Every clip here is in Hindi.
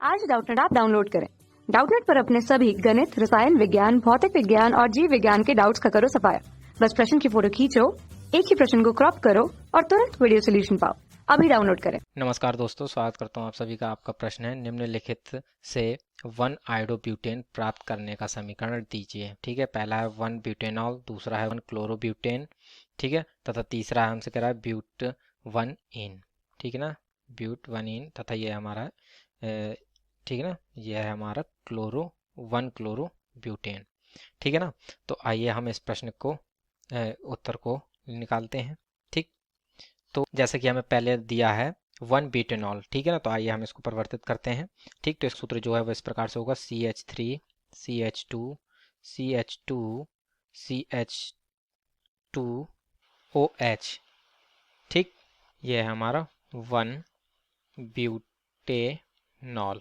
आज डाउटनेट ऐप डाउनलोड करें। डाउटनेट पर अपने सभी गणित, रसायन विज्ञान, भौतिक विज्ञान और जीव विज्ञान के डाउट्स का करो सफाया। बस प्रश्न की फोटो खींचो, एक ही प्रश्न को क्रॉप करो और तुरंत वीडियो सोल्यूशन पाओ। अभी डाउनलोड करें। नमस्कार दोस्तों, स्वागत करता हूं आप सभी का। आपका प्रश्न है, निम्नलिखित से 1 आयोडोब्यूटेन प्राप्त करने का समीकरण दीजिए। ठीक है, पहला है 1 ब्यूटेनॉल, दूसरा है 1 क्लोरोब्यूटेन, ठीक है, तथा तीसरा हमसे कह रहा है ब्यूट 1 इन। ठीक है ना, ब्यूट 1 इन, तथा ये हमारा ठीक है ना, यह है हमारा 1 क्लोरोब्यूटेन। ठीक है ना, तो आइए हम इस प्रश्न को उत्तर को निकालते हैं। ठीक, तो जैसे कि हमें पहले दिया है 1 ब्यूटेनॉल, ठीक है ना, तो आइए हम इसको परिवर्तित करते हैं। ठीक, तो इस सूत्र जो है वो इस प्रकार से होगा CH3 CH2 CH2 CH2 OH। ठीक, ये है हमारा 1 ब्यूटेनॉल।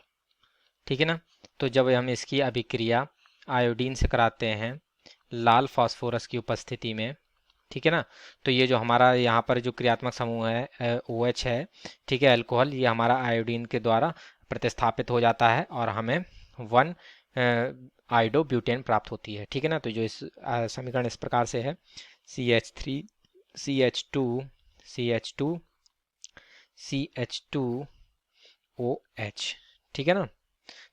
ठीक है ना, तो जब हम इसकी अभिक्रिया आयोडीन से कराते हैं लाल फास्फोरस की उपस्थिति में, ठीक है ना, तो ये जो हमारा यहाँ पर जो क्रियात्मक समूह है OH है, ठीक है, अल्कोहल, ये हमारा आयोडीन के द्वारा प्रतिस्थापित हो जाता है और हमें 1 आयोडोब्यूटेन प्राप्त होती है। ठीक है ना, तो जो इस समीकरण इस प्रकार से है CH3 CH2 CH2 CH2 OH। ठीक है ना,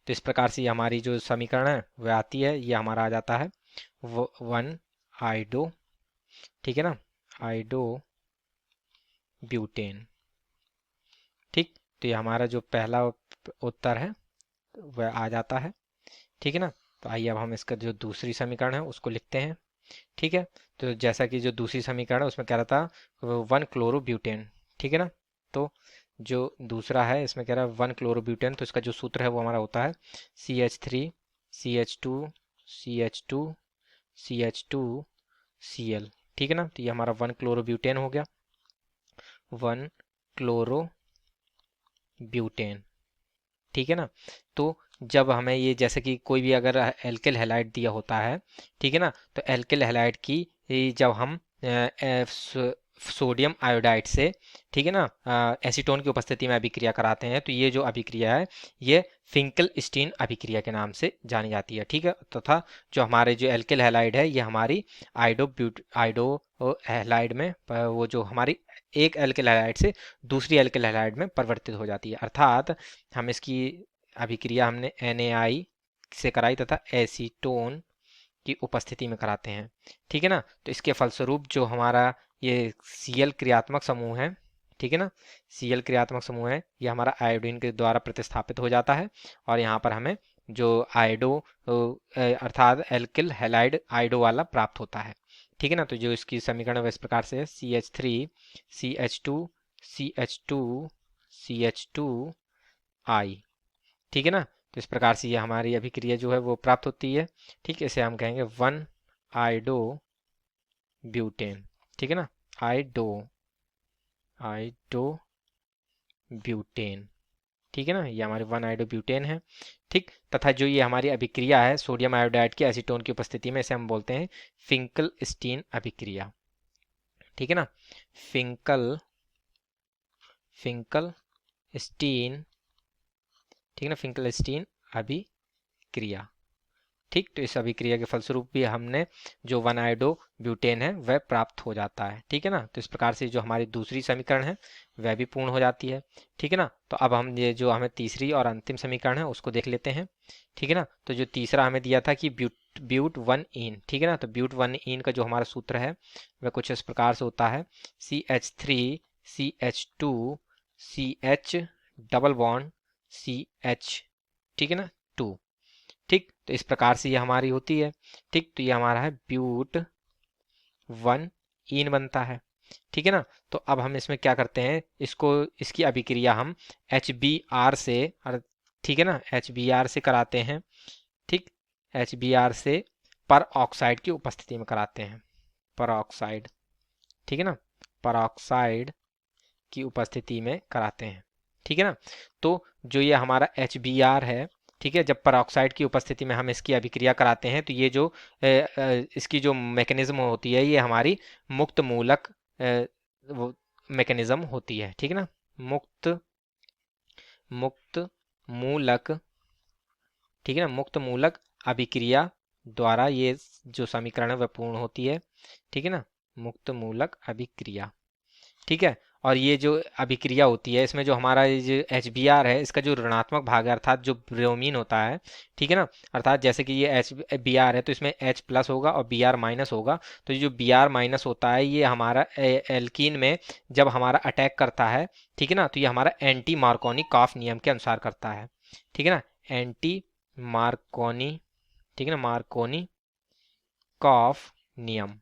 तो इस प्रकार से हमारी जो समीकरण है वह आती है, ये हमारा आ जाता है 1 आयोडो, ठीक है ना, आयोडो ब्यूटेन। ठीक, तो ये हमारा जो पहला उत्तर है वह आ जाता है। ठीक है ना, तो आइए अब हम इसका जो दूसरी समीकरण है उसको लिखते हैं। ठीक है, तो जैसा कि जो दूसरी समीकरण है उसमें कह रहा था 1 क्लोरोब्यूटेन। ठीक है ना, तो जो दूसरा है इसमें कह रहा है 1 क्लोरोब्यूटेन, तो इसका जो सूत्र है वो हमारा होता है CH3 CH2 CH2 CH2 Cl। ठीक है ना, तो ये हमारा 1 क्लोरोब्यूटेन हो गया, 1 क्लोरोब्यूटेन। ठीक है ना, तो जब हमें ये जैसे कि कोई भी अगर एल्किल हैलाइड दिया होता है, ठीक है ना, तो एल्किल हैलाइड की जब हम सोडियम आयोडाइड से, ठीक है ना, एसीटोन की उपस्थिति में अभिक्रिया कराते हैं, तो ये जो अभिक्रिया है ये फिंकल-स्टीन अभिक्रिया के नाम से जानी जाती है। ठीक है, तथा जो हमारे जो एल्किल हैलाइड है ये हमारी आयोडो हैलाइड में वो जो हमारी एक एल्किल हैलाइड से दूसरी एल्किल हैलाइड में परिवर्तित हो जाती है। अर्थात हम इसकी अभिक्रिया हमने NaI से कराई तथा एसीटोन की उपस्थिति में कराते हैं। ठीक है ना, तो इसके फलस्वरूप जो हमारा ये Cl क्रियात्मक समूह है, ठीक है ना, Cl क्रियात्मक समूह है, ये हमारा आयोडीन के द्वारा प्रतिस्थापित हो जाता है और यहाँ पर हमें जो आयोडो अर्थात एल्किल हैलाइड आयोडो वाला प्राप्त होता है। ठीक है ना, तो जो इसकी समीकरण है इस प्रकार से है CH3 CH2 CH2 CH2 I। ठीक है ना, तो इस प्रकार से ये हमारी अभिक्रिया जो है वो प्राप्त होती है। ठीक है, इसे हम कहेंगे 1 आयोडो ब्यूटेन। ठीक है ना, आयोडो आयोडो ब्यूटेन। ठीक है ना, ये हमारे 1 आयोडो ब्यूटेन है। ठीक, तथा जो ये हमारी अभिक्रिया है सोडियम आयोडाइड की एसीटोन की उपस्थिति में, इसे हम बोलते हैं फिंकल स्टीन अभिक्रिया। ठीक है ना, फिंकल फिंकल स्टीन, ठीक है ना, फिंकल स्टीन अभिक्रिया। ठीक, तो इस अभिक्रिया के फलस्वरूप भी हमने जो 1 आयोडो ब्यूटेन है वह प्राप्त हो जाता है। ठीक है ना, तो इस प्रकार से जो हमारी दूसरी समीकरण है वह भी पूर्ण हो जाती है। ठीक है ना, तो अब हम ये जो हमें तीसरी और अंतिम समीकरण है उसको देख लेते हैं। ठीक है ना, तो जो तीसरा हमें दिया था कि ब्यूट 1 इन, ठीक है ना, तो ब्यूट 1 इन का जो हमारा सूत्र है वह कुछ इस प्रकार से होता है CH3 CH2 CH double bond CH, ठीक है ना, 2। ठीक, तो इस प्रकार से ये हमारी होती है। ठीक, तो ये हमारा है ब्यूट 1 इन बनता है। ठीक है ना, तो अब हम इसमें क्या करते हैं, इसको इसकी अभिक्रिया हम HBr से, और ठीक है ना, HBr से कराते हैं। ठीक, HBr से पर ऑक्साइड की उपस्थिति में कराते हैं, पर ऑक्साइड, ठीक है ना, पर ऑक्साइड की उपस्थिति में कराते हैं। ठीक है ना, तो जो ये हमारा HBr है, ठीक है, जब परऑक्साइड की उपस्थिति में हम इसकी अभिक्रिया कराते हैं तो ये जो इसकी जो मैकेनिज्म होती है ये हमारी मुक्त मूलक मैकेनिज्म होती है। ठीक है ना, मुक्त मुक्त मूलक, ठीक है ना, मुक्त मूलक अभिक्रिया द्वारा ये जो समीकरण है वह पूर्ण होती है, ठीक है ना, मुक्त मूलक अभिक्रिया, ठीक है। और ये जो अभिक्रिया होती है इसमें जो हमारा ये जो HBr है इसका जो ऋणात्मक भाग है अर्थात जो ब्रोमीन होता है, ठीक है ना, अर्थात जैसे कि ये HBr है तो इसमें H प्लस होगा और Br माइनस होगा, तो ये जो Br माइनस होता है ये हमारा एल्कीन में जब हमारा अटैक करता है, ठीक है ना, तो ये हमारा एंटी मार्कोनी कॉफ नियम के अनुसार करता है, ठीक है ना, एंटी मार्कोनी, ठीक है ना, मार्कोनी कॉफ नियम,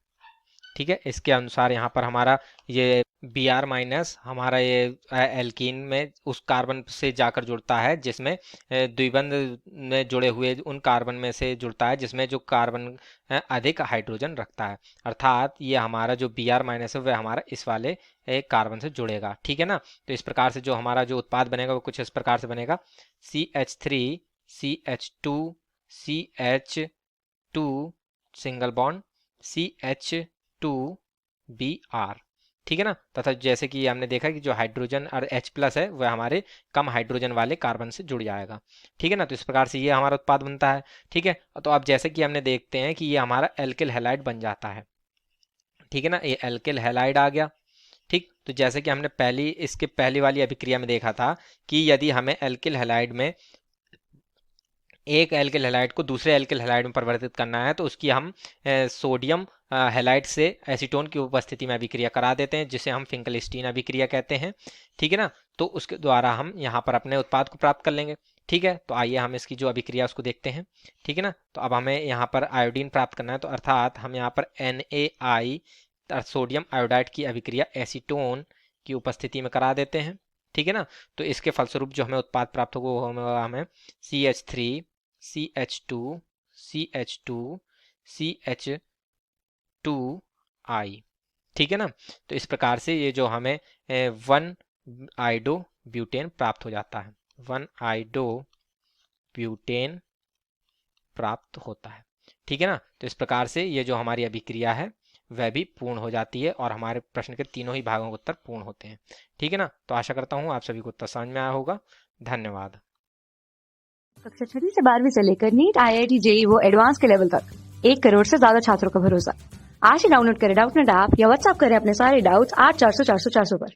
ठीक है, इसके अनुसार यहाँ पर हमारा ये Br माइनस हमारा ये एल्कीन में उस कार्बन से जाकर जुड़ता है जिसमें द्विबंध में जुड़े हुए उन कार्बन में से जुड़ता है जिसमें जो कार्बन अधिक हाइड्रोजन रखता है, अर्थात ये हमारा जो Br माइनस है वह हमारा इस वाले कार्बन से जुड़ेगा, ठीक है ना। तो इस प्रकार से जो हमारा जो उत्पाद बनेगा वो कुछ इस प्रकार से बनेगा, CH3 CH2 CH2 single bond CH2Br, ठीक है ना, तथा जैसे कि हमने देखा कि जो हाइड्रोजन और H प्लस है वह हमारे कम हाइड्रोजन वाले कार्बन से जुड़ जाएगा, ठीक है ना। तो इस प्रकार से ये हमारा उत्पाद बनता है, ठीक है। तो अब जैसे कि हमने देखते हैं कि ये हमारा एल्किल हैलाइड बन जाता है, ठीक है ना, ये एल्किल हैलाइड आ गया, ठीक। तो जैसे कि हमने इसके पहली वाली अभिक्रिया में देखा था कि यदि हमें एल्किल हैलाइड में एक एल्किल हैलाइड को दूसरे एल्किल हैलाइड में परिवर्तित करना है तो उसकी हम सोडियम हैलाइड से एसीटोन की उपस्थिति में अभिक्रिया करा देते हैं जिसे हम फिंकलस्टीन अभिक्रिया कहते हैं, ठीक है ना। तो उसके द्वारा हम यहाँ पर अपने उत्पाद को प्राप्त कर लेंगे, ठीक है। तो आइए हम इसकी जो अभिक्रिया उसको देखते हैं, ठीक है ना। तो अब हमें यहाँ पर आयोडीन प्राप्त करना है, तो अर्थात हम यहाँ पर NaI सोडियम आयोडाइड की अभिक्रिया एसीटोन की उपस्थिति में करा देते हैं, ठीक है ना। तो इसके फलस्वरूप जो हमें उत्पाद प्राप्त होगा वो हमें CH3 CH2 CH2 CH2I, ठीक है ना। तो इस प्रकार से ये जो हमें 1 आइडो ब्यूटेन प्राप्त हो जाता है, 1 आइडो ब्यूटेन प्राप्त होता है, ठीक है ना। तो इस प्रकार से ये जो हमारी अभिक्रिया है वह भी पूर्ण हो जाती है और हमारे प्रश्न के तीनों ही भागों के उत्तर पूर्ण होते हैं, ठीक है ना। तो आशा करता हूँ आप सभी को उत्तर समझ में आया होगा। धन्यवाद। कक्षा 6 से 12वीं से लेकर नीट IIT JEE वो एडवांस के लेवल तक 1 करोड़ से ज्यादा छात्रों का भरोसा। आज ही डाउनलोड करें डाउटनेट ऐप या व्हाट्सएप करें अपने सारे डाउट्स 8400 400 400 पर।